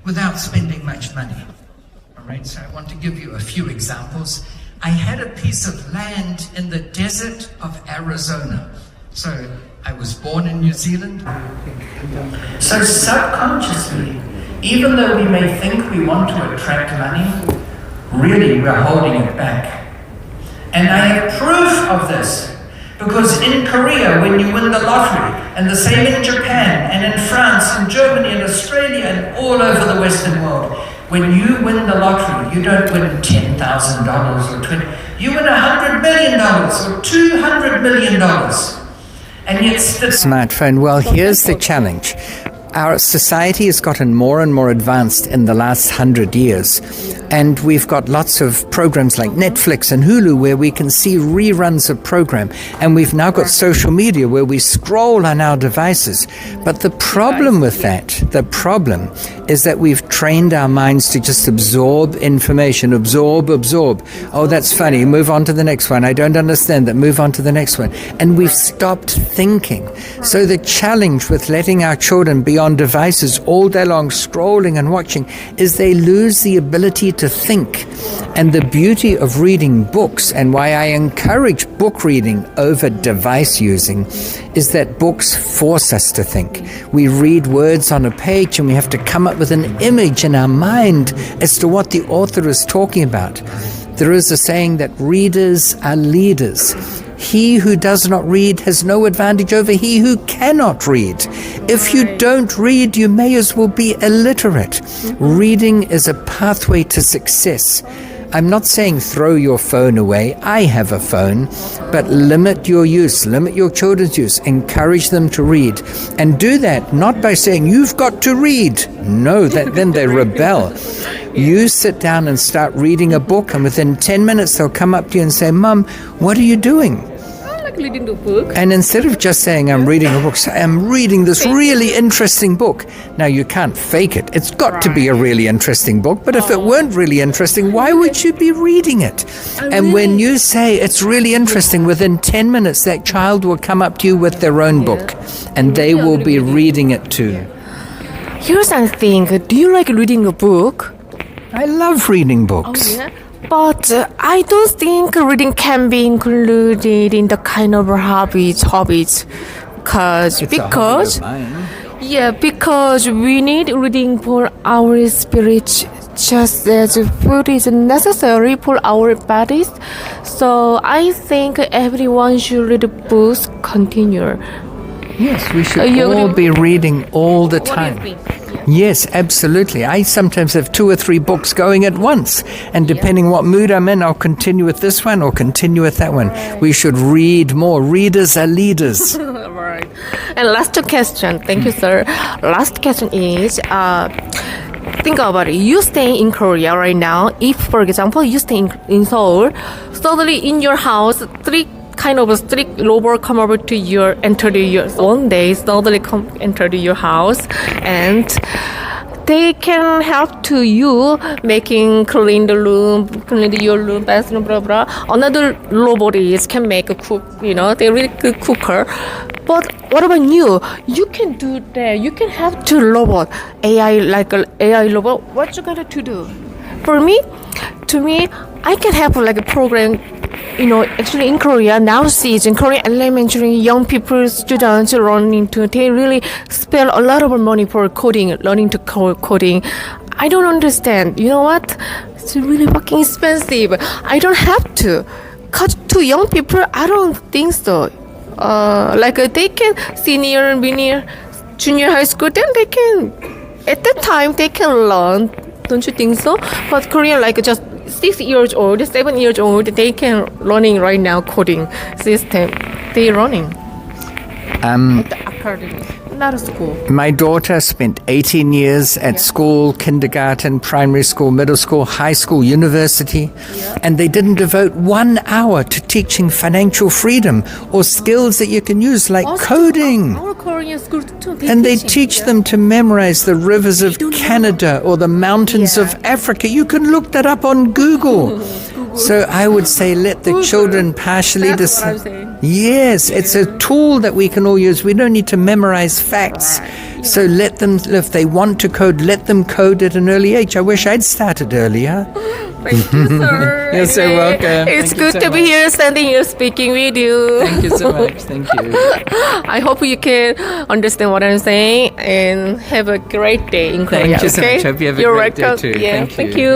without spending much money. All right, so I want to give you a few examples. I had a piece of land in the desert of Arizona. So I was born in New Zealand. So subconsciously, even though we may think we want to attract money, really we're holding it back. And I have proof of this, because in Korea, when you win the lottery, and the same in Japan, and in France, and Germany, and Australia, and all over the Western world, when you win the lottery, you don't win $10,000 or $20, you win $100 million or $200 million. And yet smartphone, well, here's the challenge. Our society has gotten more and more advanced in the last 100 years. And we've got lots of programs like Netflix and Hulu where we can see reruns of program. And we've now got social media where we scroll on our devices. But the problem with that, is that we've trained our minds to just absorb information, absorb. Oh, that's funny. Move on to the next one. I don't understand that. Move on to the next one. And we've stopped thinking. So the challenge with letting our children be on devices all day long, scrolling and watching, is they lose the ability to think. And the beauty of reading books, and why I encourage book reading over device using, is that books force us to think. We read words on a page and we have to come up with an image in our mind as to what the author is talking about. There is a saying that readers are leaders. He who does not read has no advantage over he who cannot read. If you don't read, you may as well be illiterate. Reading is a pathway to success. I'm not saying throw your phone away. I have a phone, but limit your use, limit your children's use, encourage them to read. And do that not by saying, you've got to read. No, then they rebel. You sit down and start reading a book, and within 10 minutes they'll come up to you and say, Mum, what are you doing? Reading the book. And instead of just saying, I'm reading a book, say, I'm reading this really interesting book. Now, you can't fake it. It's got to be a really interesting book. But if it weren't really interesting, why would you be reading it? And when you say it's really interesting, within 10 minutes, that child will come up to you with their own book. And they will be reading it too. Here's something. Do you like reading a book? I love reading books. Oh, yeah? But I don't think reading can be included in the kind of hobbies, because we need reading for our spirit, just as food is necessary for our bodies. So I think everyone should read books continue. Yes, we should all be reading all the time. Yes, absolutely. I sometimes have 2 or 3 books going at once. And depending what mood I'm in, I'll continue with this one or continue with that one. We should read more. Readers are leaders. Right. And last question. Thank you, sir. Last question is, think about it. You stay in Korea right now. If, for example, you stay in Seoul, suddenly in your house, three robots come over to enter your one day, suddenly enter your house, and they can help to you clean your room, bathroom, blah blah. Another robot can make a cook, they're really good cooker. But what about you? You can do that. You can have 2 robot, AI robot. What you gonna to do? To me, I can have like a program. Actually in Korea now, in Korean elementary, young people, students they really spend a lot of money for coding, learning to coding. I don't understand. You know what? It's really fucking expensive. I don't have to. Cause to young people, I don't think so. They can senior, junior high school, then they can, at that time they can learn. Don't you think so? But Korean just 6 years old, 7 years old, they can learning right now coding system. They running. At the academy, not a school. My daughter spent 18 years at school, kindergarten, primary school, middle school, high school, university, and they didn't devote 1 hour to teaching financial freedom or skills that you can use like coding. Our Korean school too. And they teach them to memorize the rivers of Canada or the mountains of Africa. You can look that up on Google. So I would say let the children partially decide. Yes, it's a tool that we can all use. We don't need to memorize facts. So let them, if they want to code, let them code at an early age. I wish I'd started earlier. Thank you, sir. You're so welcome. It's Thank you good so to be much. here standing here speaking with you. Thank you so much. Thank you. I hope you can understand what I'm saying and have a great day in Korea. Thank you so okay? much. Hope you have a You're great day welcome. too. Yeah, Thank thank you. you.